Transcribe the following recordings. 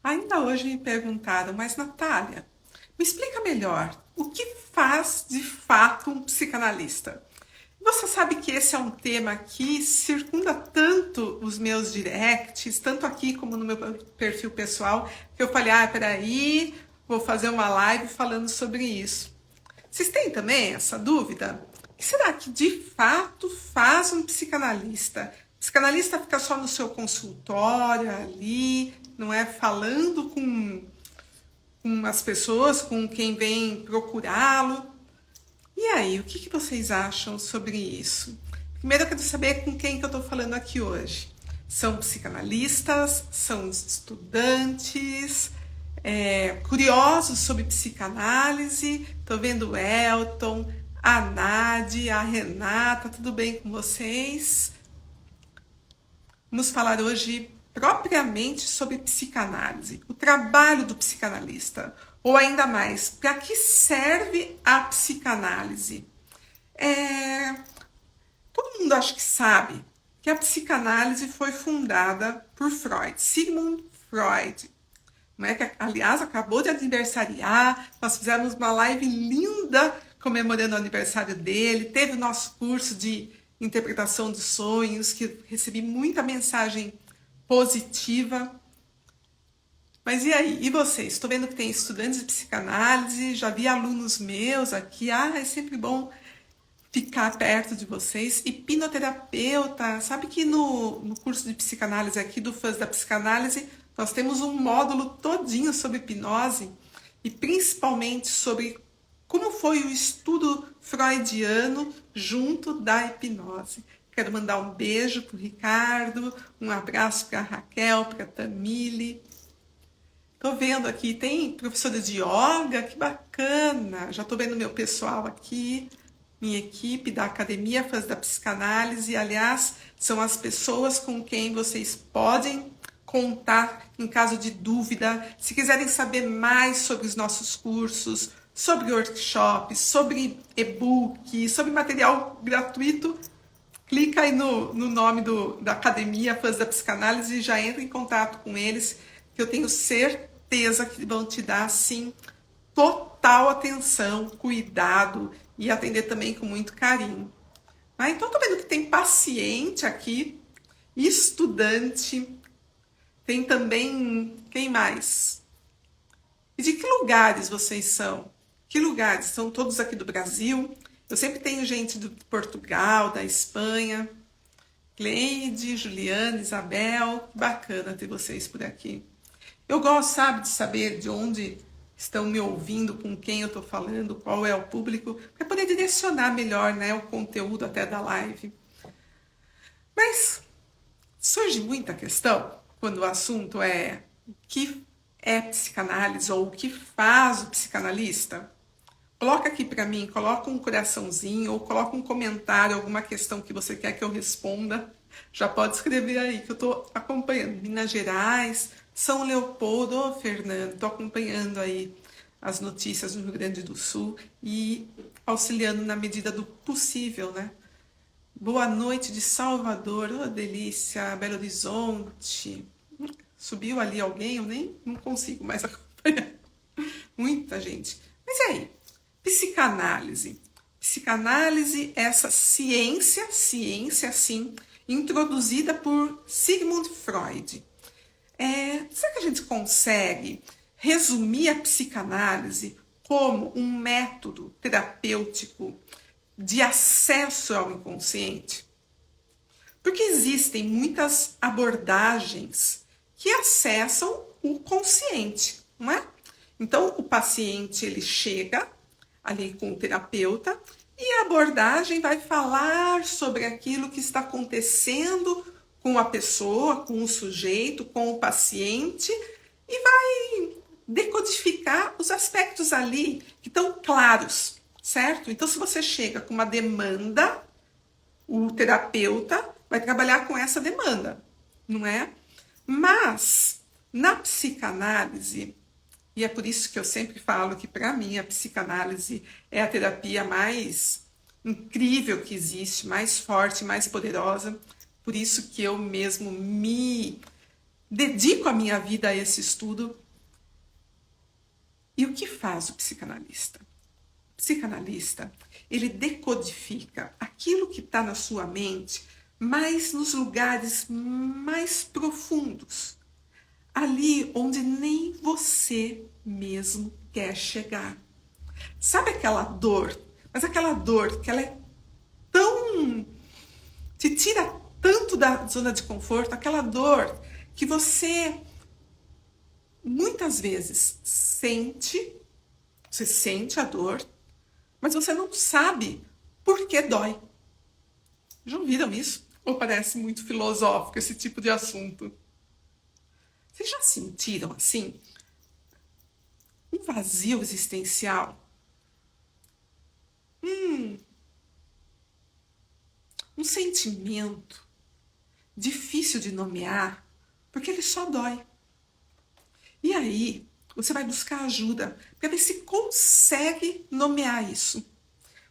Ainda hoje me perguntaram, mas Natália, me explica melhor, o que faz de fato um psicanalista? Você sabe que esse é um tema que circunda tanto os meus directs, tanto aqui como no meu perfil pessoal, que eu falei, peraí, vou fazer uma live falando sobre isso. Vocês têm também essa dúvida? O que será que de fato faz um psicanalista? O psicanalista fica só no seu consultório ali, não é? Falando com as pessoas, com quem vem procurá-lo. E aí, o que vocês acham sobre isso? Primeiro eu quero saber com quem que eu estou falando aqui hoje. São psicanalistas, são estudantes, curiosos sobre psicanálise. Estou vendo o Elton, a Nádia, a Renata, tudo bem com vocês? Vamos falar hoje propriamente sobre psicanálise, o trabalho do psicanalista, ou ainda mais, para que serve a psicanálise? Todo mundo acho que sabe que a psicanálise foi fundada por Freud, Sigmund Freud, não é? Que, aliás, acabou de aniversariar, nós fizemos uma live linda comemorando o aniversário dele, teve o nosso curso de interpretação de sonhos, que recebi muita mensagem positiva. Mas e aí? E vocês? Estou vendo que tem estudantes de psicanálise, já vi alunos meus aqui. É sempre bom ficar perto de vocês. Hipnoterapeuta, sabe que no curso de psicanálise aqui do Fãs da Psicanálise, nós temos um módulo todinho sobre hipnose e principalmente sobre como foi o estudo freudiano junto da hipnose. Quero mandar um beijo para o Ricardo, um abraço para a Raquel, para a Tamile. Estou vendo aqui, tem professora de yoga, que bacana. Já estou vendo meu pessoal aqui, minha equipe da Academia Fãs da Psicanálise. Aliás, são as pessoas com quem vocês podem contar em caso de dúvida. Se quiserem saber mais sobre os nossos cursos, sobre workshops, sobre e-book, sobre material gratuito, clica aí no nome da Academia Fãs da Psicanálise e já entra em contato com eles, que eu tenho certeza que vão te dar, sim, total atenção, cuidado e atender também com muito carinho. Então, tô vendo que tem paciente aqui, estudante, tem também, quem mais? E de que lugares vocês são? Que lugares? São todos aqui do Brasil? Eu sempre tenho gente de Portugal, da Espanha. Cleide, Juliana, Isabel, bacana ter vocês por aqui. Eu gosto, sabe, de saber de onde estão me ouvindo, com quem eu estou falando, qual é o público, para poder direcionar melhor, né, o conteúdo até da live. Mas surge muita questão quando o assunto é o que é psicanálise ou o que faz o psicanalista. Coloca aqui para mim, coloca um coraçãozinho ou coloca um comentário, alguma questão que você quer que eu responda. Já pode escrever aí que eu estou acompanhando. Minas Gerais, São Leopoldo, Fernando, estou acompanhando aí as notícias do Rio Grande do Sul e auxiliando na medida do possível, né? Boa noite de Salvador, oh, delícia, Belo Horizonte. Subiu ali alguém? Eu nem não consigo mais acompanhar. Muita gente. Mas e aí? Psicanálise. Psicanálise, essa ciência sim, introduzida por Sigmund Freud. Será que a gente consegue resumir a psicanálise como um método terapêutico de acesso ao inconsciente? Porque existem muitas abordagens que acessam o consciente, não é? Então, o paciente ele chega ali com o terapeuta e a abordagem vai falar sobre aquilo que está acontecendo com a pessoa, com o sujeito, com o paciente e vai decodificar os aspectos ali que estão claros, certo? Então, se você chega com uma demanda, o terapeuta vai trabalhar com essa demanda, não é? Mas, na psicanálise, e é por isso que eu sempre falo que, para mim, a psicanálise é a terapia mais incrível que existe, mais forte, mais poderosa. Por isso que eu mesmo me dedico a minha vida a esse estudo. E o que faz o psicanalista? O psicanalista, ele decodifica aquilo que está na sua mente, mas nos lugares mais profundos, ali onde nem você mesmo quer chegar. Sabe aquela dor? Mas aquela dor que ela é tão... te tira tanto da zona de conforto, aquela dor que você muitas vezes você sente a dor, mas você não sabe por que dói. Já ouviram isso? Ou parece muito filosófico esse tipo de assunto? Vocês já sentiram assim um vazio existencial? Um sentimento difícil de nomear, porque ele só dói. E aí, você vai buscar ajuda para ver se consegue nomear isso.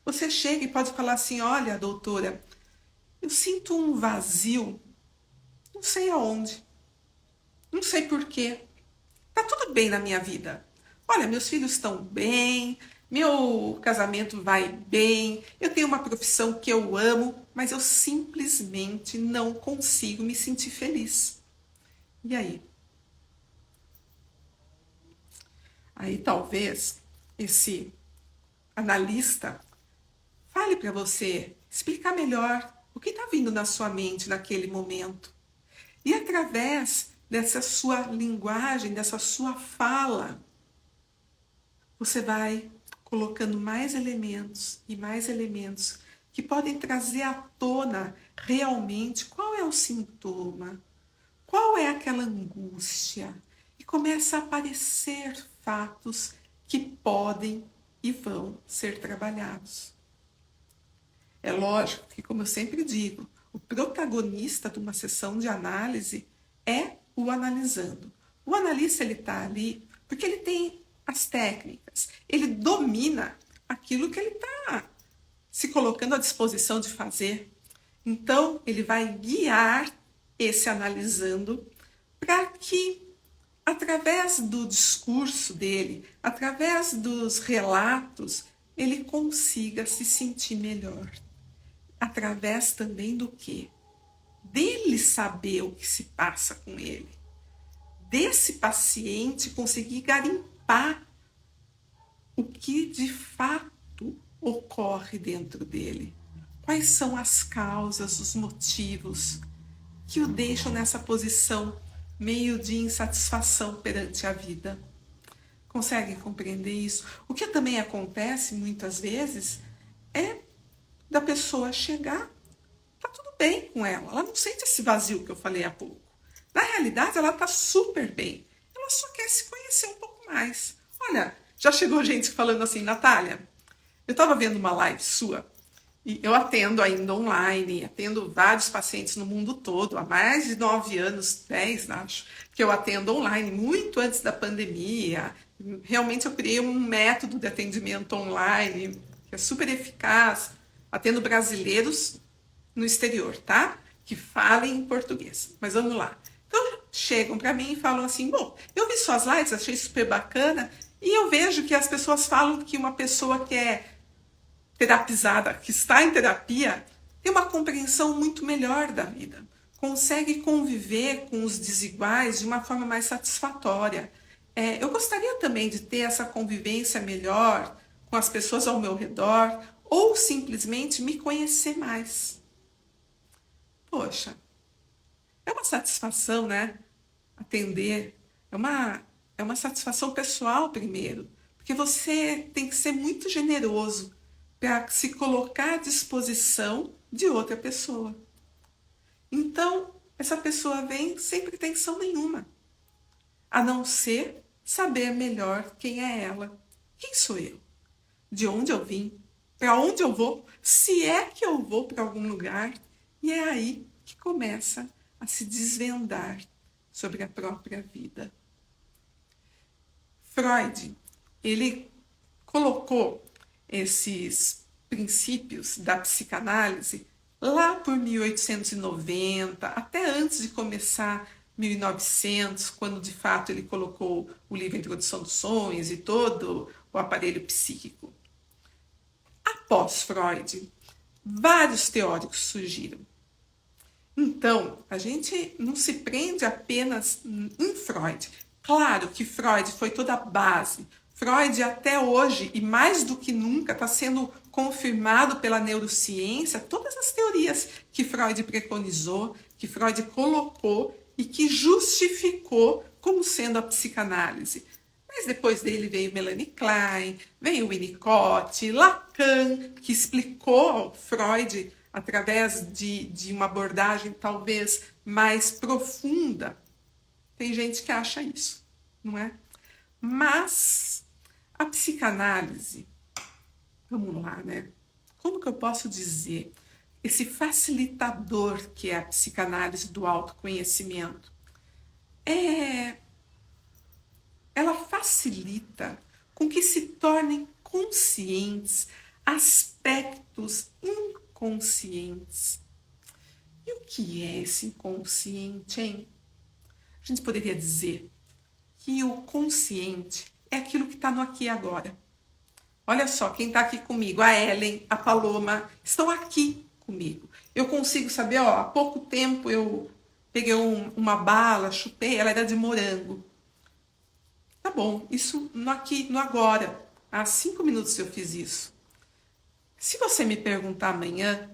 Você chega e pode falar assim: olha, doutora, eu sinto um vazio, não sei aonde, não sei porquê. Tá tudo bem na minha vida. Olha, meus filhos estão bem, meu casamento vai bem, eu tenho uma profissão que eu amo, mas eu simplesmente não consigo me sentir feliz. E aí? Aí talvez esse analista fale para você explicar melhor o que está vindo na sua mente naquele momento. E através dessa sua linguagem, dessa sua fala, você vai colocando mais elementos e mais elementos que podem trazer à tona realmente qual é o sintoma, qual é aquela angústia. E começa a aparecer fatos que podem e vão ser trabalhados. É lógico que, como eu sempre digo, o protagonista de uma sessão de análise é o analisando. O analista ele está ali porque ele tem as técnicas, ele domina aquilo que ele está se colocando à disposição de fazer. Então, ele vai guiar esse analisando para que, através do discurso dele, através dos relatos, ele consiga se sentir melhor. Através também do quê? Dele saber o que se passa com ele. Desse paciente conseguir garimpar o que de fato ocorre dentro dele. Quais são as causas, os motivos que o deixam nessa posição meio de insatisfação perante a vida. Conseguem compreender isso? O que também acontece muitas vezes é da pessoa chegar, tá tudo bem com ela não sente esse vazio que eu falei há pouco. Na realidade, ela tá super bem. Ela só quer se conhecer um pouco mais. Olha, já chegou gente falando assim: Natália, eu estava vendo uma live sua e eu atendo ainda online, atendo vários pacientes no mundo todo, há mais de 9 anos, 10 acho, que eu atendo online, muito antes da pandemia. Realmente eu criei um método de atendimento online que é super eficaz. Atendo brasileiros no exterior, tá? Que falem em português. Mas vamos lá. Então, chegam para mim e falam assim: bom, eu vi suas lives, achei super bacana, e eu vejo que as pessoas falam que uma pessoa que é terapizada, que está em terapia, tem uma compreensão muito melhor da vida. Consegue conviver com os desiguais de uma forma mais satisfatória. Eu gostaria também de ter essa convivência melhor com as pessoas ao meu redor, ou simplesmente me conhecer mais. Poxa, é uma satisfação, né? Atender. É uma satisfação pessoal primeiro. Porque você tem que ser muito generoso para se colocar à disposição de outra pessoa. Então, essa pessoa vem sem pretensão nenhuma. A não ser saber melhor quem é ela. Quem sou eu? De onde eu vim? Para onde eu vou? Se é que eu vou para algum lugar. E é aí que começa a se desvendar sobre a própria vida. Freud, ele colocou esses princípios da psicanálise lá por 1890, até antes de começar 1900, quando de fato ele colocou o livro Introdução dos Sonhos e todo o aparelho psíquico. Após Freud, vários teóricos surgiram. Então, a gente não se prende apenas em Freud. Claro que Freud foi toda a base. Freud até hoje, e mais do que nunca, está sendo confirmado pela neurociência, todas as teorias que Freud preconizou, que Freud colocou e que justificou como sendo a psicanálise. Mas depois dele veio Melanie Klein, veio Winnicott, Lacan, que explicou Freud através de uma abordagem talvez mais profunda. Tem gente que acha isso, não é? Mas a psicanálise, vamos lá, né? Como que eu posso dizer? Esse facilitador que é a psicanálise do autoconhecimento, ela facilita com que se tornem conscientes aspectos inconscientes. E o que é esse inconsciente, hein? A gente poderia dizer que o consciente é aquilo que está no aqui e agora. Olha só, quem está aqui comigo, a Ellen, a Paloma, estão aqui comigo. Eu consigo saber, ó, há pouco tempo eu peguei uma bala, chupei, ela era de morango. Tá bom, isso no aqui, no agora. Há 5 minutos eu fiz isso. Se você me perguntar amanhã,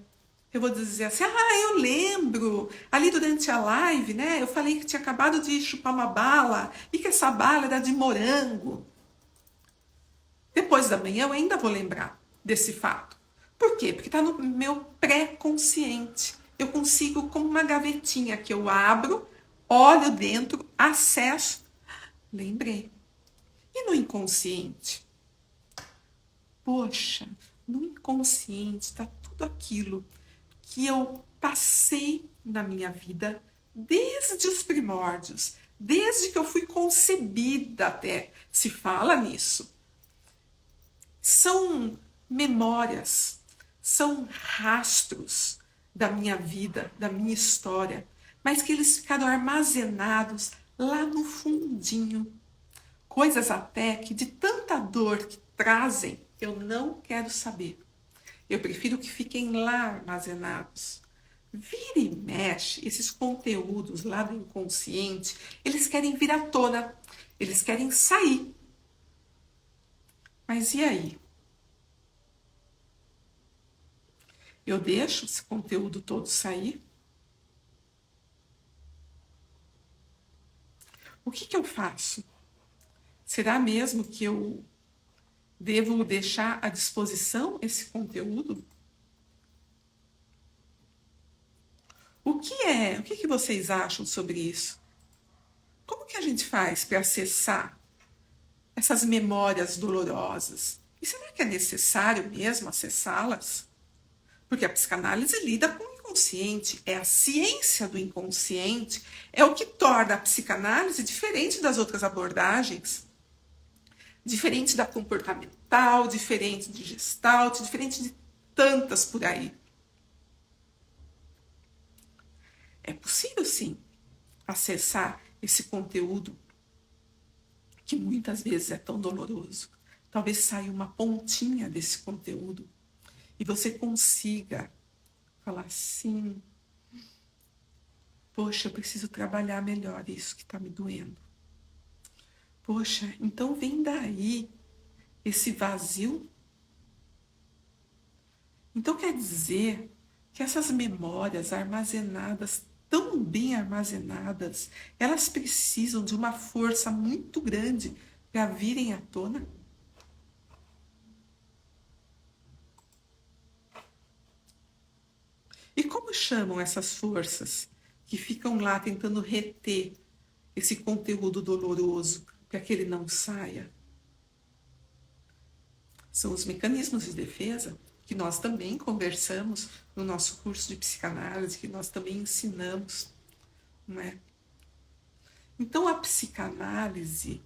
eu vou dizer assim, eu lembro, ali durante a live, né, eu falei que tinha acabado de chupar uma bala e que essa bala era de morango. Depois da manhã eu ainda vou lembrar desse fato. Por quê? Porque está no meu pré-consciente. Eu consigo, como uma gavetinha que eu abro, olho dentro, acesso, lembrei. E no inconsciente? Poxa, no inconsciente está tudo aquilo que eu passei na minha vida desde os primórdios, desde que eu fui concebida até. Se fala nisso. São memórias, são rastros da minha vida, da minha história, mas que eles ficaram armazenados lá no fundinho. Coisas até que de tanta dor que trazem, eu não quero saber. Eu prefiro que fiquem lá armazenados. Vira e mexe, esses conteúdos lá do inconsciente, eles querem vir à tona, eles querem sair. Mas e aí? Eu deixo esse conteúdo todo sair? O que eu faço? Será mesmo que eu devo deixar à disposição esse conteúdo? O que vocês acham sobre isso? Como que a gente faz para acessar essas memórias dolorosas? E será que é necessário mesmo acessá-las? Porque a psicanálise lida com o inconsciente, é a ciência do inconsciente, é o que torna a psicanálise diferente das outras abordagens, diferente da comportamental, diferente de Gestalt, diferente de tantas por aí. É possível, sim, acessar esse conteúdo que muitas vezes é tão doloroso. Talvez saia uma pontinha desse conteúdo e você consiga falar assim, poxa, eu preciso trabalhar melhor isso que está me doendo. Poxa, então vem daí esse vazio. Então quer dizer que essas memórias armazenadas, tão bem armazenadas, elas precisam de uma força muito grande para virem à tona? E como chamam essas forças que ficam lá tentando reter esse conteúdo doloroso para que ele não saia? São os mecanismos de defesa que nós também conversamos no nosso curso de psicanálise, que nós também ensinamos, não é? Então a psicanálise,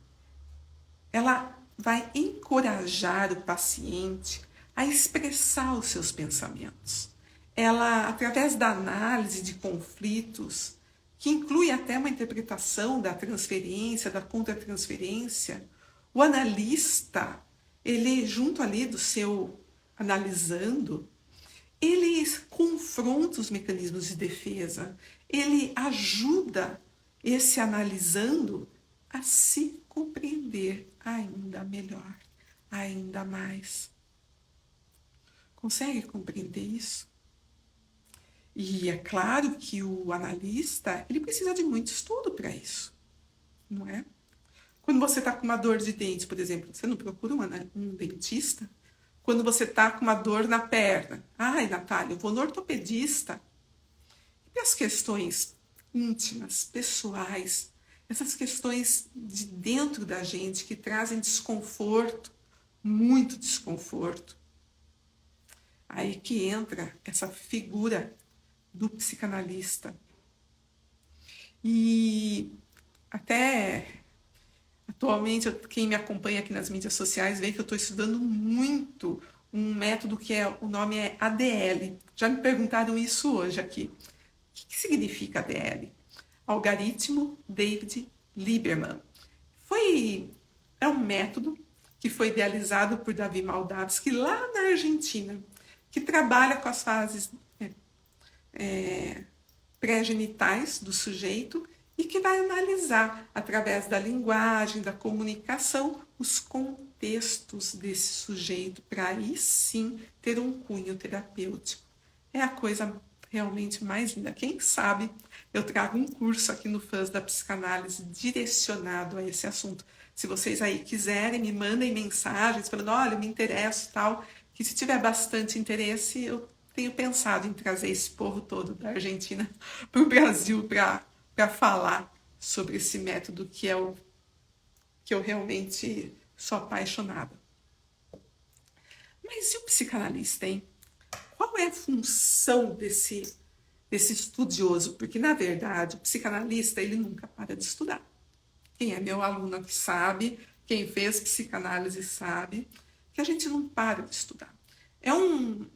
ela vai encorajar o paciente a expressar os seus pensamentos. Ela, através da análise de conflitos que inclui até uma interpretação da transferência, da contra-transferência, o analista, ele junto ali do seu analisando, ele confronta os mecanismos de defesa, ele ajuda esse analisando a se compreender ainda melhor, ainda mais. Consegue compreender isso? E é claro que o analista, ele precisa de muito estudo para isso, não é? Quando você está com uma dor de dente, por exemplo, você não procura um dentista? Quando você está com uma dor na perna, ai, Natália, eu vou no ortopedista. E as questões íntimas, pessoais, essas questões de dentro da gente que trazem desconforto, muito desconforto. Aí que entra essa figura do psicanalista. E até atualmente, quem me acompanha aqui nas mídias sociais vê que eu estou estudando muito um método que o nome é ADL. Já me perguntaram isso hoje aqui. O que significa ADL? Algoritmo David Lieberman. É um método que foi idealizado por Davi Moldavsky lá na Argentina, que trabalha com as fases pré-genitais do sujeito e que vai analisar, através da linguagem, da comunicação, os contextos desse sujeito, para aí sim ter um cunho terapêutico. É a coisa realmente mais linda. Quem sabe eu trago um curso aqui no Fãs da Psicanálise direcionado a esse assunto. Se vocês aí quiserem, me mandem mensagens falando, olha, eu me interesso e tal, que se tiver bastante interesse, eu tenho pensado em trazer esse povo todo da Argentina para o Brasil para falar sobre esse método que eu realmente sou apaixonada. Mas e o psicanalista, hein? Qual é a função desse estudioso? Porque, na verdade, o psicanalista ele nunca para de estudar. Quem é meu aluno aqui sabe, quem fez psicanálise sabe, que a gente não para de estudar. É um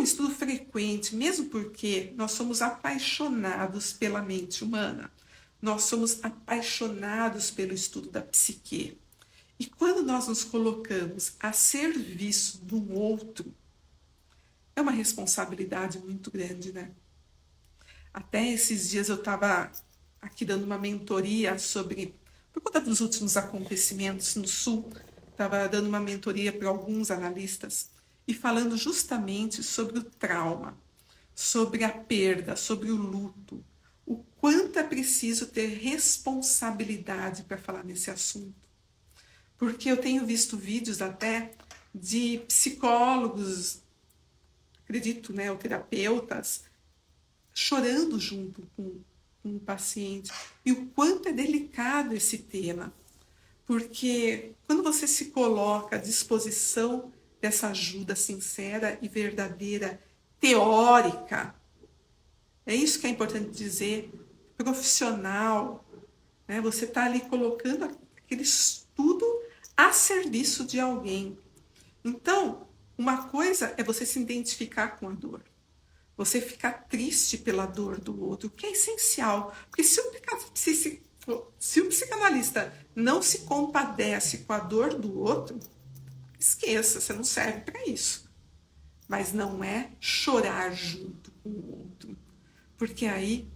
estudo frequente, mesmo porque nós somos apaixonados pela mente humana. Nós somos apaixonados pelo estudo da psique. E quando nós nos colocamos a serviço do outro, é uma responsabilidade muito grande, né? Até esses dias eu estava aqui dando uma mentoria por conta dos últimos acontecimentos no Sul, estava dando uma mentoria para alguns analistas e falando justamente sobre o trauma, sobre a perda, sobre o luto, o quanto é preciso ter responsabilidade para falar nesse assunto. Porque eu tenho visto vídeos até de psicólogos, acredito, né, ou terapeutas, chorando junto com o paciente. E o quanto é delicado esse tema. Porque quando você se coloca à disposição dessa ajuda sincera e verdadeira, teórica, é isso que é importante dizer, profissional, né? Você está ali colocando aquele estudo a serviço de alguém. Então, uma coisa é você se identificar com a dor. Você ficar triste pela dor do outro, que é essencial. Porque se o psicanalista não se compadece com a dor do outro, esqueça, você não serve para isso. Mas não é chorar junto com o outro. Porque aí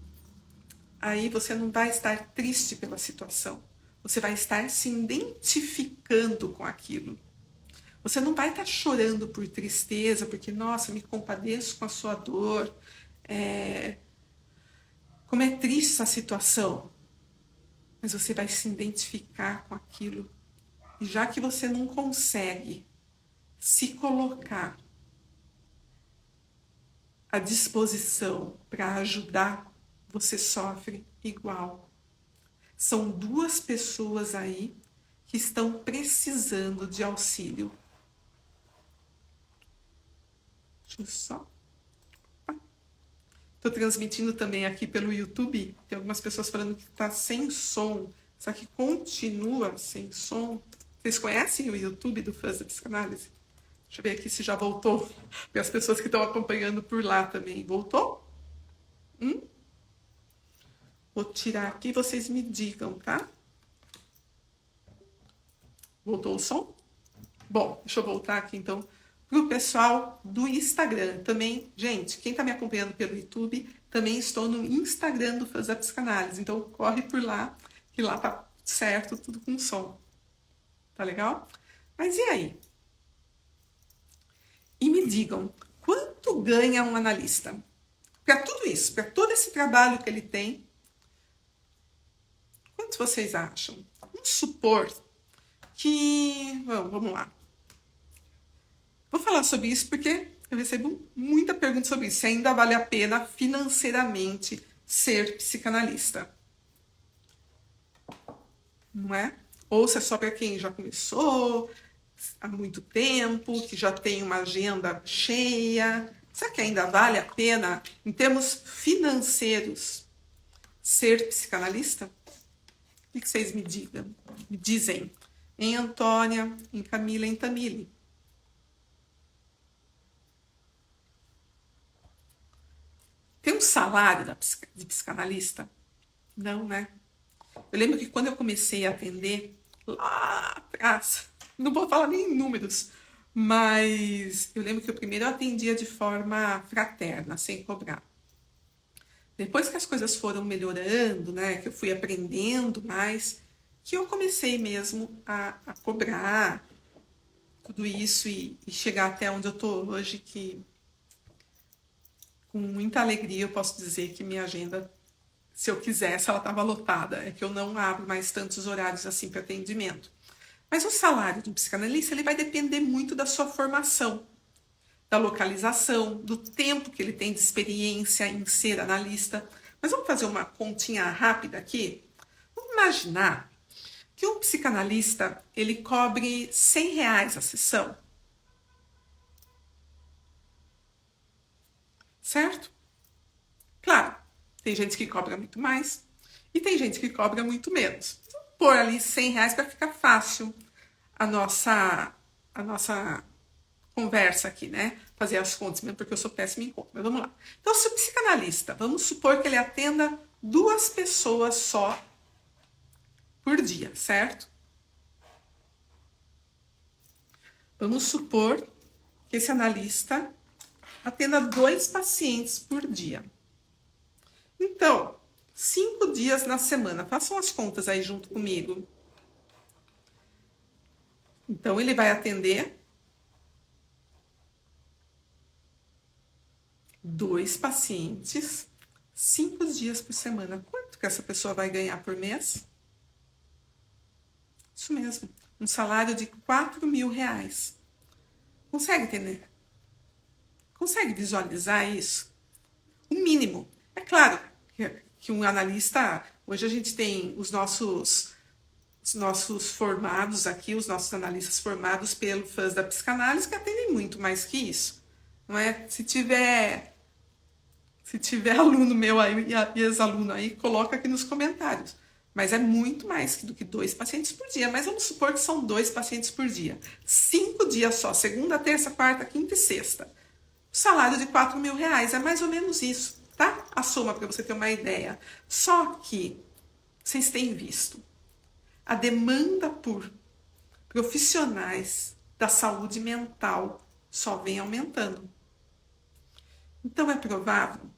você não vai estar triste pela situação. Você vai estar se identificando com aquilo. Você não vai estar chorando por tristeza, porque, nossa, me compadeço com a sua dor. Como é triste essa situação. Mas você vai se identificar com aquilo. E já que você não consegue se colocar à disposição para ajudar, você sofre igual. São duas pessoas aí que estão precisando de auxílio. Deixa eu só... Estou transmitindo também aqui pelo YouTube. Tem algumas pessoas falando que está sem som. Só que continua sem som. Vocês conhecem o YouTube do Fãs da Psicanálise? Deixa eu ver aqui se já voltou. Para as pessoas que estão acompanhando por lá também. Voltou? Vou tirar aqui e vocês me digam, tá? Voltou o som? Bom, deixa eu voltar aqui então pro pessoal do Instagram. Também, gente, quem tá me acompanhando pelo YouTube, também estou no Instagram do Fãs da Psicanálise. Então corre por lá, que lá tá certo, tudo com som. Tá legal? Mas e aí? E me digam, quanto ganha um analista? Para tudo isso, para todo esse trabalho que ele tem, quanto vocês acham? Vamos supor que... Vamos lá. Vou falar sobre isso porque eu recebo muita pergunta sobre isso. Se ainda vale a pena financeiramente ser psicanalista. Não é? Ou se é só para quem já começou há muito tempo, que já tem uma agenda cheia. Será que ainda vale a pena, em termos financeiros, ser psicanalista? O que vocês me digam? Me dizem. Em Antônia, em Camila, em Tamile. Tem um salário de psicanalista? Não, né? Eu lembro que quando eu comecei a atender, lá atrás, não vou falar nem em números, mas eu lembro que o primeiro eu atendia de forma fraterna, sem cobrar. Depois que as coisas foram melhorando, né, que eu fui aprendendo mais, que eu comecei mesmo a cobrar tudo isso e chegar até onde eu tô hoje, que com muita alegria eu posso dizer que minha agenda, se eu quisesse, ela estava lotada. É que eu não abro mais tantos horários assim para atendimento. Mas o salário de um psicanalista ele vai depender muito da sua formação, da localização, do tempo que ele tem de experiência em ser analista. Mas vamos fazer uma continha rápida aqui? Vamos imaginar que um psicanalista ele cobre R$ 100 a sessão. Certo? Claro, tem gente que cobra muito mais e tem gente que cobra muito menos. Vamos pôr ali R$ 100 para ficar fácil a nossa conversa aqui, né? Fazer as contas, mesmo porque eu sou péssima em conta. Mas vamos lá. Então, se o psicanalista, vamos supor que ele atenda 2 pessoas só por dia, certo? Vamos supor que esse analista atenda 2 pacientes por dia. Então, 5 dias na semana. Façam as contas aí junto comigo. Então, ele vai atender 2 pacientes, 5 dias por semana. Quanto que essa pessoa vai ganhar por mês? Isso mesmo, um salário de R$ 4.000. Consegue entender? Consegue visualizar isso? O mínimo. É claro que um analista, hoje a gente tem os nossos formados aqui, os nossos analistas formados pelo Fãs da Psicanálise, que atendem muito mais que isso. Não é? Se tiver aluno meu aí e ex-aluno aí, coloca aqui nos comentários. Mas é muito mais do que 2 pacientes por dia. Mas vamos supor que são 2 pacientes por dia. 5 dias só, segunda, terça, quarta, quinta e sexta. O salário de R$ 4.000 é mais ou menos isso, tá? A soma, para você ter uma ideia. Só que vocês têm visto a demanda por profissionais da saúde mental só vem aumentando. Então é provável,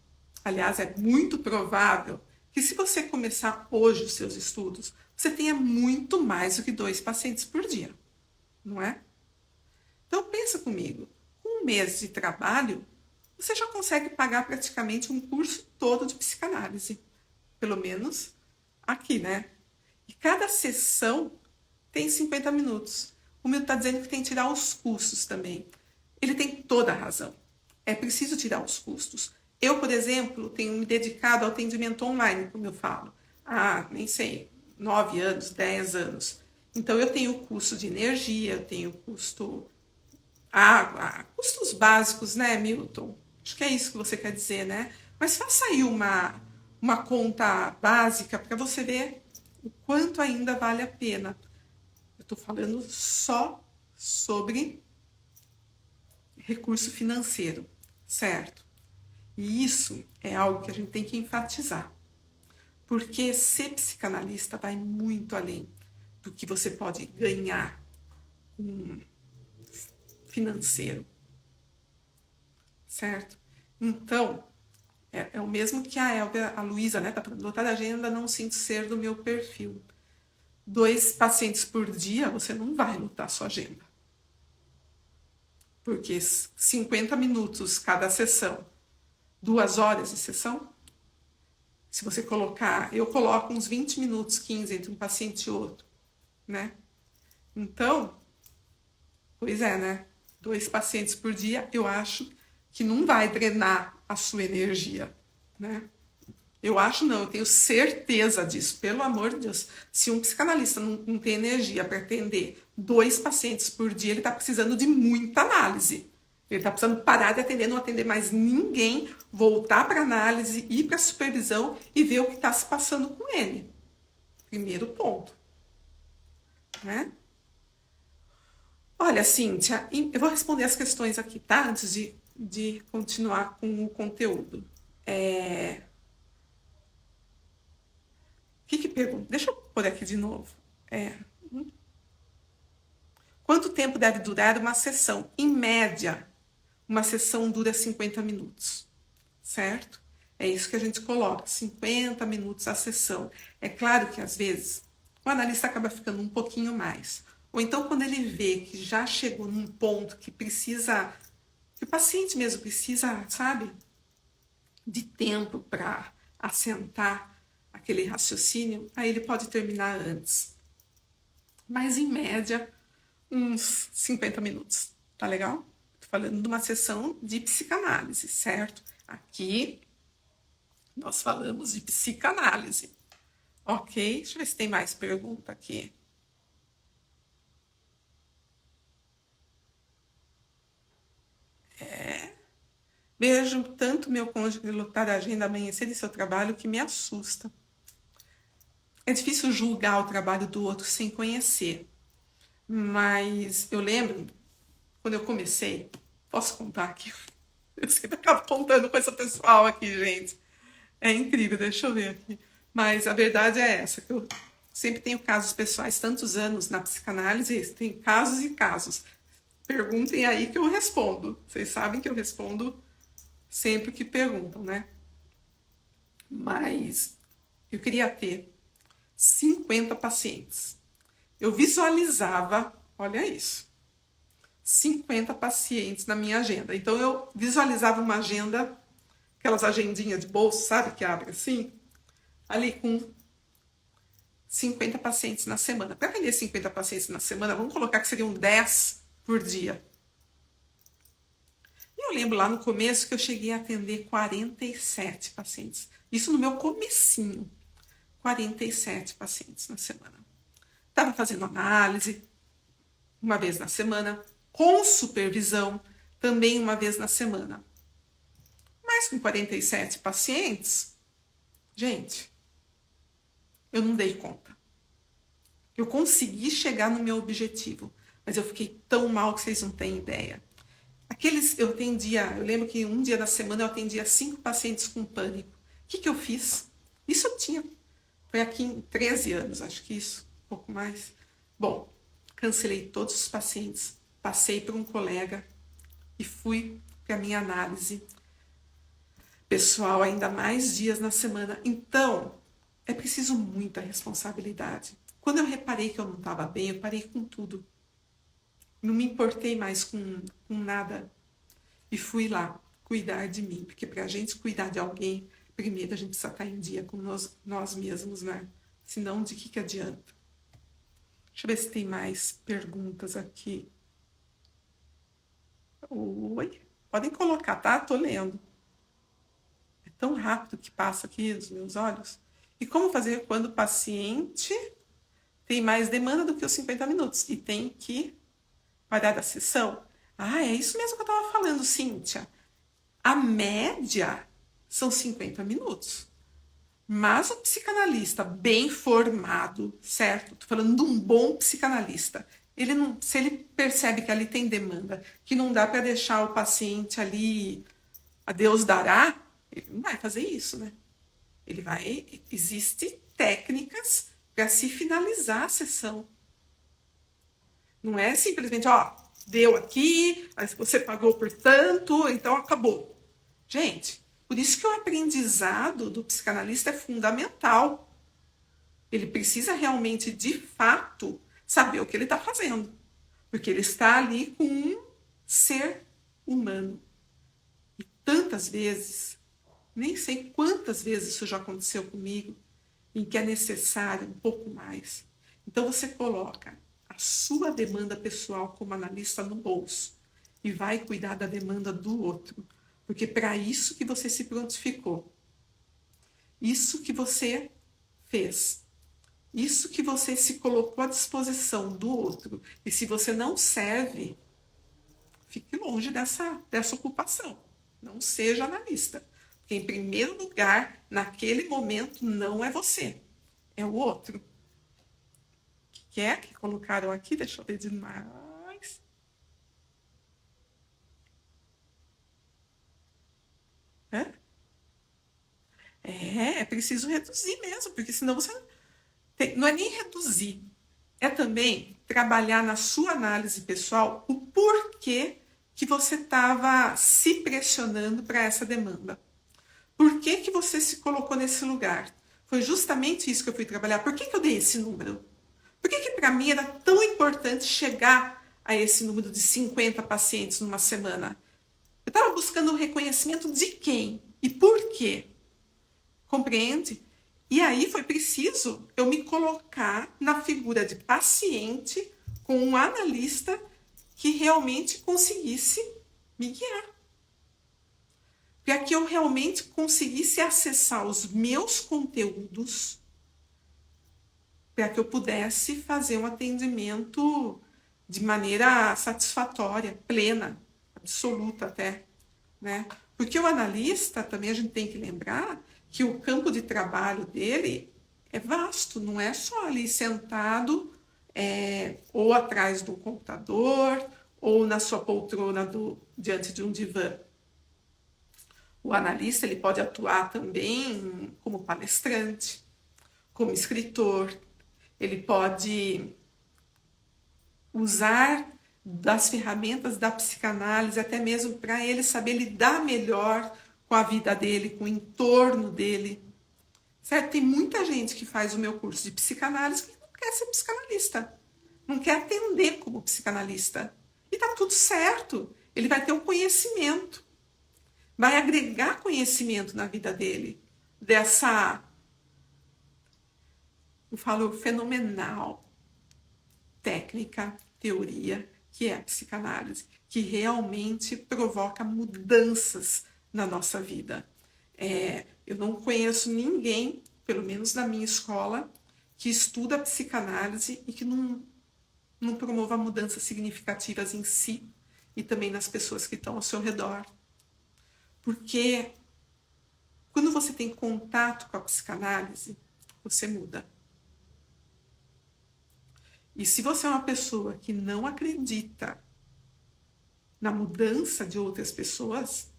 aliás, é muito provável, que se você começar hoje os seus estudos, você tenha muito mais do que 2 pacientes por dia, não é? Então pensa comigo, com 1 mês de trabalho, você já consegue pagar praticamente um curso todo de psicanálise, pelo menos aqui, né? E cada sessão tem 50 minutos. O meu está dizendo que tem que tirar os custos também. Ele tem toda a razão. É preciso tirar os custos. Eu, por exemplo, tenho me dedicado ao atendimento online, como eu falo, há, nem sei, 9 anos, 10 anos. Então, eu tenho o custo de energia, eu tenho o custo água, custos básicos, né, Milton? Acho que é isso que você quer dizer, né? Mas faça aí uma conta básica para você ver o quanto ainda vale a pena. Eu estou falando só sobre recurso financeiro, certo? E isso é algo que a gente tem que enfatizar. Porque ser psicanalista vai muito além do que você pode ganhar financeiro, certo? Então, é o mesmo que a Elvia, a Luísa, né? Tá falando, lotar a agenda, não sinto ser do meu perfil. 2 pacientes por dia, você não vai lotar sua agenda. Porque 50 minutos cada sessão, 2 horas de sessão, se você colocar, eu coloco uns 20 minutos, 15 entre um paciente e outro, né? Então, pois é, né? 2 pacientes por dia, eu acho que não vai drenar a sua energia, né? Eu acho não, eu tenho certeza disso, pelo amor de Deus. Se um psicanalista não tem energia para atender 2 pacientes por dia, ele está precisando de muita análise. Ele está precisando parar de atender, não atender mais ninguém, voltar para análise, ir para supervisão e ver o que está se passando com ele. Primeiro ponto. Né? Olha, Cíntia, eu vou responder as questões aqui, tá? Antes de continuar com o conteúdo. O que pergunta? Deixa eu pôr aqui de novo. Quanto tempo deve durar uma sessão? Em média, uma sessão dura 50 minutos, certo? É isso que a gente coloca, 50 minutos a sessão. É claro que às vezes o analista acaba ficando um pouquinho mais. Ou então quando ele vê que já chegou num ponto que precisa, que o paciente mesmo precisa, sabe, de tempo para assentar aquele raciocínio, aí ele pode terminar antes. Mas em média, uns 50 minutos, tá legal? Tô falando de uma sessão de psicanálise, certo? Aqui nós falamos de psicanálise. Ok? Deixa eu ver se tem mais pergunta aqui. Vejo tanto meu cônjuge lotar a agenda amanhecer de seu trabalho que me assusta. É difícil julgar o trabalho do outro sem conhecer. Mas eu lembro, quando eu comecei, posso contar aqui? Eu sempre acabo contando coisa pessoal aqui, gente. É incrível, deixa eu ver aqui. Mas a verdade é essa, que eu sempre tenho casos pessoais, tantos anos na psicanálise, tem casos e casos. Perguntem aí que eu respondo. Vocês sabem que eu respondo sempre que perguntam, né? Mas eu queria ter 50 pacientes. Eu visualizava, olha isso, 50 pacientes na minha agenda. Então eu visualizava uma agenda, aquelas agendinhas de bolso, sabe, que abre assim, ali com 50 pacientes na semana. Para atender 50 pacientes na semana, vamos colocar que seriam 10 por dia. E eu lembro lá no começo que eu cheguei a atender 47 pacientes. Isso no meu comecinho. 47 pacientes na semana. Estava fazendo análise uma vez na semana, com supervisão também uma vez na semana. Mas com 47 pacientes, gente, eu não dei conta. Eu consegui chegar no meu objetivo, mas eu fiquei tão mal que vocês não têm ideia. Eu lembro que um dia da semana eu atendia 5 pacientes com pânico. O que eu fiz? Isso eu tinha, foi aqui em 13 anos, acho que isso, um pouco mais. Bom, cancelei todos os pacientes, passei por um colega e fui para a minha análise pessoal ainda mais dias na semana. Então, é preciso muita responsabilidade. Quando eu reparei que eu não estava bem, eu parei com tudo. Não me importei mais com nada. E fui lá cuidar de mim. Porque para a gente cuidar de alguém, primeiro a gente precisa estar em dia com nós mesmos, né? Senão, de que adianta? Deixa eu ver se tem mais perguntas aqui. Oi? Podem colocar, tá? Tô lendo. É tão rápido que passa aqui os meus olhos. E como fazer quando o paciente tem mais demanda do que os 50 minutos e tem que parar da sessão? Ah, é isso mesmo que eu estava falando, Cíntia. A média são 50 minutos. Mas o psicanalista bem formado, certo? Tô falando de um bom psicanalista. Se ele percebe que ali tem demanda, que não dá para deixar o paciente ali a Deus dará, ele não vai fazer isso, né? Existem técnicas para se finalizar a sessão. Não é simplesmente, ó, deu aqui, mas você pagou por tanto, então acabou. Gente, por isso que o aprendizado do psicanalista é fundamental. Ele precisa realmente, de fato, saber o que ele está fazendo. Porque ele está ali com um ser humano. E tantas vezes, nem sei quantas vezes isso já aconteceu comigo, em que é necessário um pouco mais. Então você coloca a sua demanda pessoal como analista no bolso e vai cuidar da demanda do outro. Porque para isso que você se prontificou. Isso que você fez. Isso que você se colocou à disposição do outro. E se você não serve, fique longe dessa ocupação. Não seja analista. Porque, em primeiro lugar, naquele momento, não é você. É o outro. O que é que colocaram aqui? Deixa eu ver demais. É preciso reduzir mesmo, porque senão você não é nem reduzir, é também trabalhar na sua análise pessoal o porquê que você estava se pressionando para essa demanda. Por que que você se colocou nesse lugar? Foi justamente isso que eu fui trabalhar. Por que que eu dei esse número? Por que que para mim era tão importante chegar a esse número de 50 pacientes numa semana? Eu estava buscando o reconhecimento de quem? E por quê? Compreende? E aí foi preciso eu me colocar na figura de paciente com um analista que realmente conseguisse me guiar. Para que eu realmente conseguisse acessar os meus conteúdos, para que eu pudesse fazer um atendimento de maneira satisfatória, plena, absoluta até, né? Porque o analista, também a gente tem que lembrar que o campo de trabalho dele é vasto, não é só ali sentado ou atrás do computador ou na sua poltrona diante de um divã. O analista ele pode atuar também como palestrante, como escritor, ele pode usar das ferramentas da psicanálise até mesmo para ele saber lidar melhor com a vida dele, com o entorno dele. Certo? Tem muita gente que faz o meu curso de psicanálise que não quer ser psicanalista, não quer atender como psicanalista. E tá tudo certo. Ele vai ter um conhecimento, vai agregar conhecimento na vida dele, dessa, eu falo, fenomenal técnica, teoria, que é a psicanálise, que realmente provoca mudanças na nossa vida. Eu não conheço ninguém, pelo menos na minha escola, que estuda psicanálise e que não promova mudanças significativas em si e também nas pessoas que estão ao seu redor. Porque quando você tem contato com a psicanálise, você muda. E se você é uma pessoa que não acredita na mudança de outras pessoas,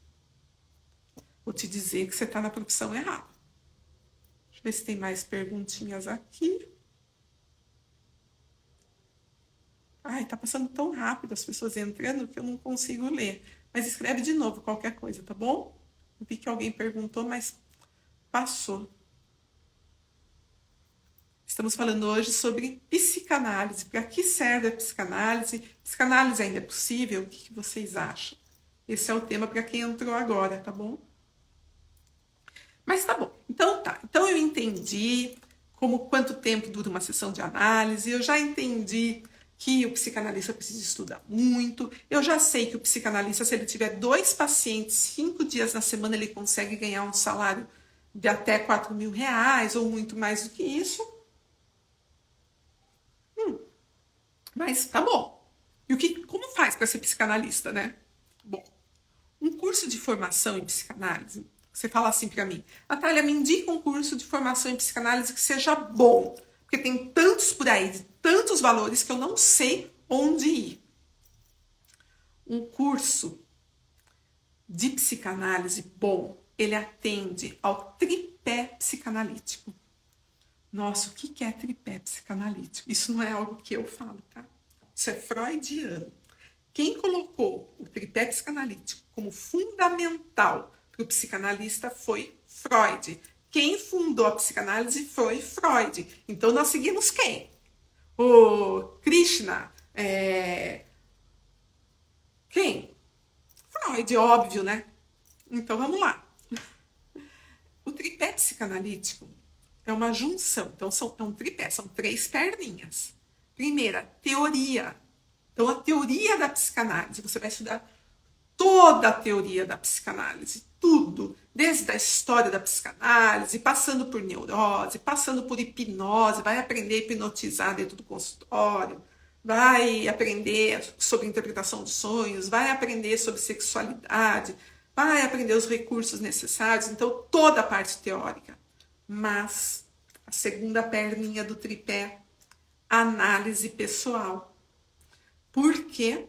vou te dizer que você está na profissão errada. Deixa eu ver se tem mais perguntinhas aqui. Ai, tá passando tão rápido as pessoas entrando que eu não consigo ler. Mas escreve de novo qualquer coisa, tá bom? Eu vi que alguém perguntou, mas passou. Estamos falando hoje sobre psicanálise. Para que serve a psicanálise? Psicanálise ainda é possível? O que vocês acham? Esse é o tema para quem entrou agora, tá bom? Mas tá bom. Então tá. Então eu entendi quanto tempo dura uma sessão de análise. Eu já entendi que o psicanalista precisa estudar muito. Eu já sei que o psicanalista, se ele tiver 2 pacientes, 5 dias na semana, ele consegue ganhar um salário de até R$4.000 ou muito mais do que isso. Mas tá bom. E como faz para ser psicanalista, né? Bom, um curso de formação em psicanálise, você fala assim para mim, Natália, me indica um curso de formação em psicanálise que seja bom, porque tem tantos por aí, tantos valores que eu não sei onde ir. Um curso de psicanálise bom ele atende ao tripé psicanalítico. Nossa, o que é tripé psicanalítico? Isso não é algo que eu falo, tá? Isso é freudiano. Quem colocou o tripé psicanalítico como fundamental para o psicanalista foi Freud. Quem fundou a psicanálise foi Freud. Então nós seguimos quem? O Krishna. Quem? Freud, óbvio, né? Então vamos lá. O tripé psicanalítico é uma junção. Então é um tripé, são 3 perninhas. Primeira, teoria. Então a teoria da psicanálise, você vai estudar toda a teoria da psicanálise, tudo, desde a história da psicanálise, passando por neurose, passando por hipnose, vai aprender a hipnotizar dentro do consultório, vai aprender sobre interpretação de sonhos, vai aprender sobre sexualidade, vai aprender os recursos necessários, então toda a parte teórica. Mas a segunda perninha do tripé, análise pessoal. Por quê?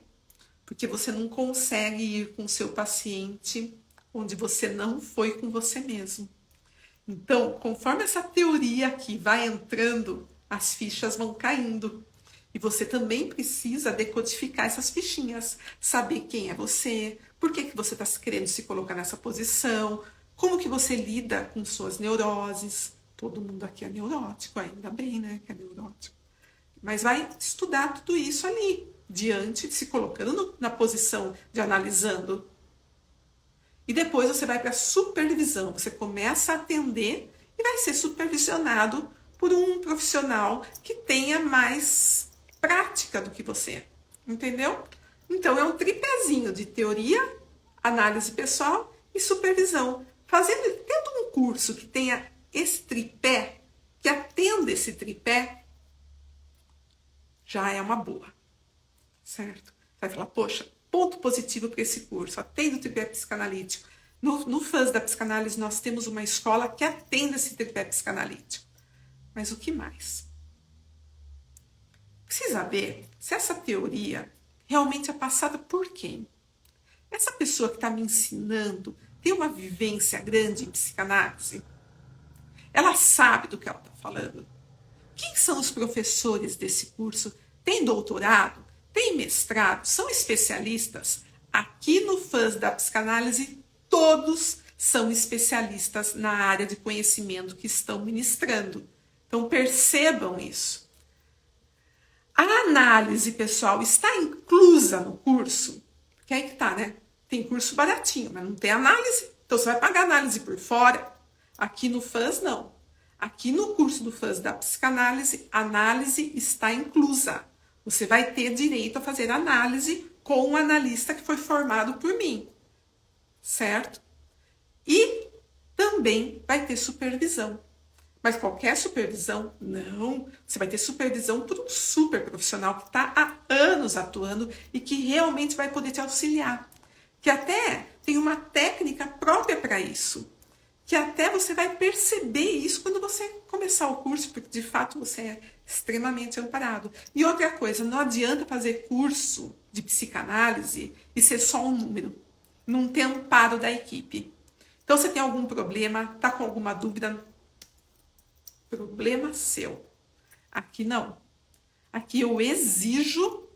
Porque você não consegue ir com o seu paciente onde você não foi com você mesmo. Então, conforme essa teoria aqui vai entrando, as fichas vão caindo. E você também precisa decodificar essas fichinhas, saber quem é você, por que você está querendo se colocar nessa posição, como que você lida com suas neuroses. Todo mundo aqui é neurótico, ainda bem, né, que é neurótico. Mas vai estudar tudo isso ali, diante, se colocando na posição de analisando. E depois você vai para a supervisão, você começa a atender e vai ser supervisionado por um profissional que tenha mais prática do que você, entendeu? Então é um tripézinho de teoria, análise pessoal e supervisão. Tendo um curso que tenha esse tripé, que atenda esse tripé, já é uma boa, certo? Vai falar, poxa, ponto positivo para esse curso, atende o tripé psicanalítico. No FAS da psicanálise, nós temos uma escola que atende esse tripé psicanalítico. Mas o que mais? Precisa ver se essa teoria realmente é passada por quem? Essa pessoa que está me ensinando tem uma vivência grande em psicanálise? Ela sabe do que ela está falando? Quem são os professores desse curso? Tem doutorado? Tem mestrado? São especialistas? Aqui no FAS da psicanálise, todos são especialistas na área de conhecimento que estão ministrando. Então percebam isso. A análise pessoal está inclusa no curso? Porque aí que tá, né? Tem curso baratinho, mas não tem análise. Então você vai pagar análise por fora. Aqui no FAS, não. Aqui no curso do FAS da psicanálise, a análise está inclusa. Você vai ter direito a fazer análise com um analista que foi formado por mim, certo? E também vai ter supervisão. Mas qualquer supervisão, não. Você vai ter supervisão por um super profissional que está há anos atuando e que realmente vai poder te auxiliar. Que até tem uma técnica própria para isso. Que até você vai perceber isso quando você começar o curso, porque de fato você é extremamente amparado. E outra coisa, não adianta fazer curso de psicanálise e ser só um número. Não ter amparo da equipe. Então, você tem algum problema, está com alguma dúvida, problema seu. Aqui não. Aqui eu exijo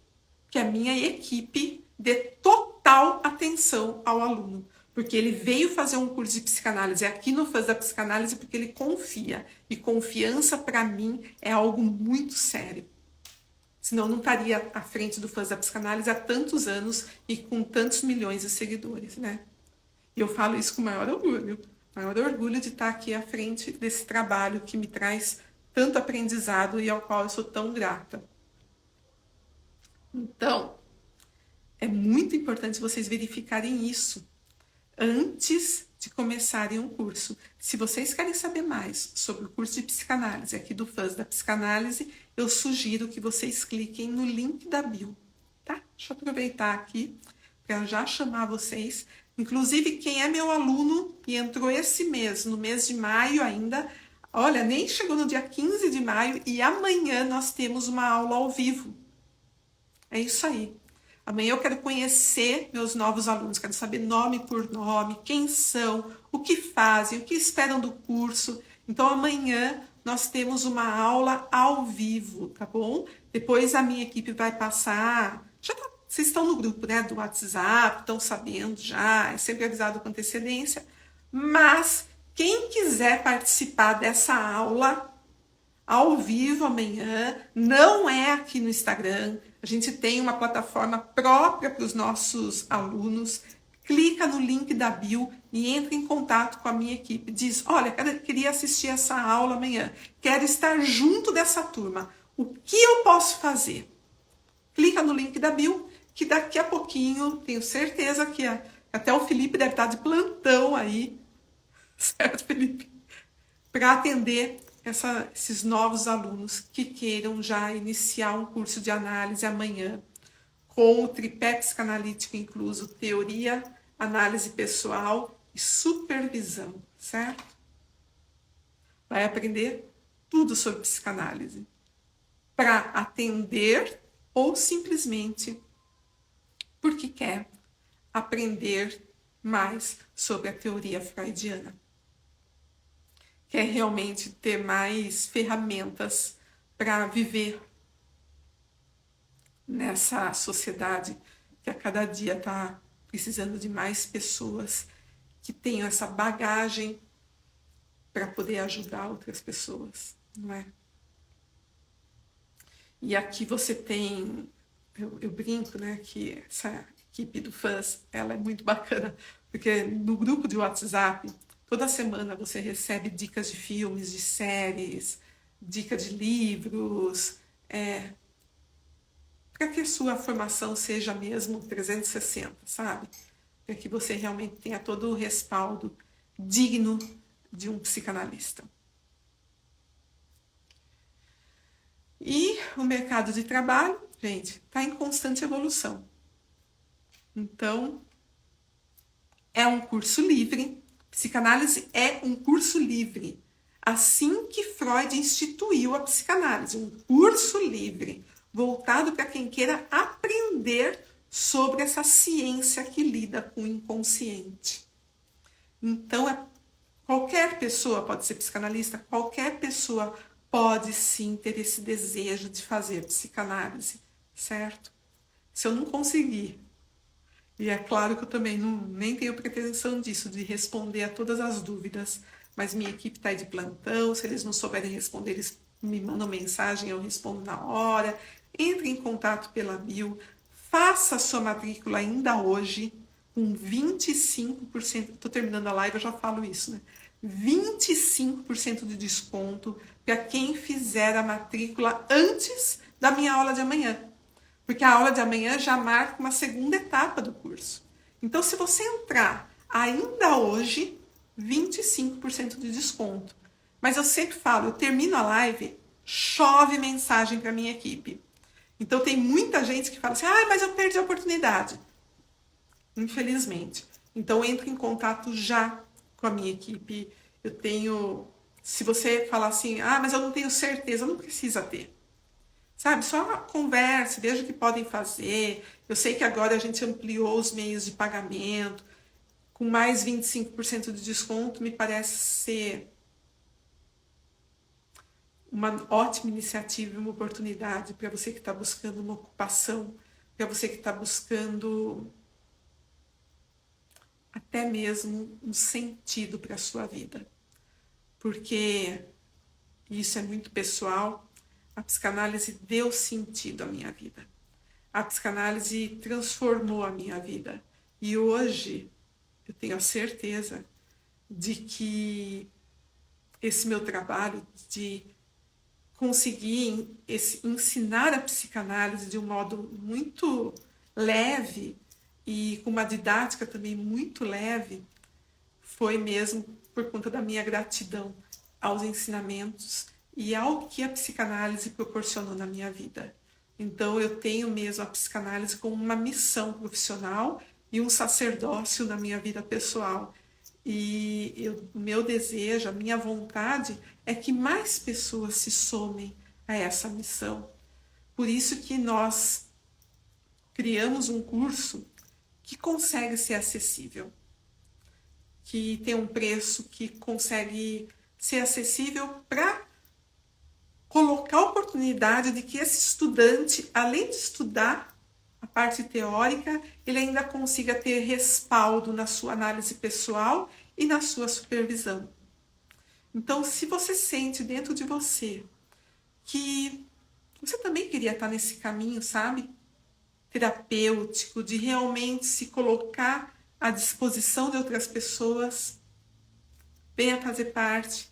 que a minha equipe dê total atenção ao aluno. Porque ele veio fazer um curso de psicanálise aqui no FAS da psicanálise porque ele confia. E confiança, para mim, é algo muito sério. Senão não estaria à frente do FAS da psicanálise há tantos anos e com tantos milhões de seguidores, né? E eu falo isso com maior orgulho. Maior orgulho de estar aqui à frente desse trabalho que me traz tanto aprendizado e ao qual eu sou tão grata. Então, é muito importante vocês verificarem isso antes de começarem um curso. Se vocês querem saber mais sobre o curso de psicanálise aqui do FAS da psicanálise, eu sugiro que vocês cliquem no link da bio, tá? Deixa eu aproveitar aqui para já chamar vocês. Inclusive, quem é meu aluno e entrou esse mês, no mês de maio ainda, olha, nem chegou no dia 15 de maio e amanhã nós temos uma aula ao vivo. É isso aí. Amanhã eu quero conhecer meus novos alunos, quero saber nome por nome, quem são, o que fazem, o que esperam do curso. Então amanhã nós temos uma aula ao vivo, tá bom? Depois a minha equipe vai passar, vocês estão no grupo, né, do WhatsApp, estão sabendo já, é sempre avisado com antecedência, mas quem quiser participar dessa aula ao vivo amanhã, não é aqui no Instagram, a gente tem uma plataforma própria para os nossos alunos, clica no link da bio e entra em contato com a minha equipe, diz, olha, queria assistir essa aula amanhã, quero estar junto dessa turma, o que eu posso fazer? Clica no link da bio, que daqui a pouquinho, tenho certeza que até o Felipe deve estar de plantão aí, certo, Felipe? Para atender esses novos alunos que queiram já iniciar um curso de análise amanhã, com o tripé psicanalítico incluso, teoria, análise pessoal e supervisão, certo? Vai aprender tudo sobre psicanálise para atender ou simplesmente porque quer aprender mais sobre a teoria freudiana. Quer realmente ter mais ferramentas para viver nessa sociedade que a cada dia está precisando de mais pessoas que tenham essa bagagem para poder ajudar outras pessoas, não é? E aqui você tem, eu brinco, né, que essa equipe do Fãs, ela é muito bacana, porque no grupo de WhatsApp, toda semana você recebe dicas de filmes, de séries, dica de livros, para que a sua formação seja mesmo 360, sabe? Para que você realmente tenha todo o respaldo digno de um psicanalista. E o mercado de trabalho, gente, está em constante evolução. Então, é um curso livre. Psicanálise é um curso livre. Assim que Freud instituiu a psicanálise, um curso livre, voltado para quem queira aprender sobre essa ciência que lida com o inconsciente. Então, qualquer pessoa pode ser psicanalista, qualquer pessoa pode sim ter esse desejo de fazer psicanálise, certo? Se eu não conseguir, e é claro que eu também nem tenho pretensão disso, de responder a todas as dúvidas, mas minha equipe está aí de plantão, se eles não souberem responder, eles me mandam mensagem, eu respondo na hora. Entre em contato pela bio, faça a sua matrícula ainda hoje, com 25%, estou terminando a live, eu já falo isso, né? 25% de desconto para quem fizer a matrícula antes da minha aula de amanhã. Porque a aula de amanhã já marca uma segunda etapa do curso. Então, se você entrar ainda hoje, 25% de desconto. Mas eu sempre falo, eu termino a live, chove mensagem para a minha equipe. Então, tem muita gente que fala assim, mas eu perdi a oportunidade. Infelizmente. Então, entre em contato já com a minha equipe. Eu tenho... Se você falar assim, mas eu não tenho certeza, não precisa ter. Sabe, só converse, veja o que podem fazer. Eu sei que agora a gente ampliou os meios de pagamento, com mais 25% de desconto, me parece ser uma ótima iniciativa, uma oportunidade para você que está buscando uma ocupação, para você que está buscando até mesmo um sentido para a sua vida. Porque isso é muito pessoal. A psicanálise deu sentido à minha vida. A psicanálise transformou a minha vida. E hoje eu tenho a certeza de que esse meu trabalho de conseguir ensinar a psicanálise de um modo muito leve e com uma didática também muito leve foi mesmo por conta da minha gratidão aos ensinamentos e ao que a psicanálise proporcionou na minha vida. Então, eu tenho mesmo a psicanálise como uma missão profissional e um sacerdócio na minha vida pessoal. E o meu desejo, a minha vontade é que mais pessoas se somem a essa missão. Por isso que nós, criamos um curso que consegue ser acessível, que tem um preço que consegue ser acessível para colocar a oportunidade de que esse estudante, além de estudar a parte teórica, ele ainda consiga ter respaldo na sua análise pessoal e na sua supervisão. Então, se você sente dentro de você que você também queria estar nesse caminho, sabe? Terapêutico, de realmente se colocar à disposição de outras pessoas, venha fazer parte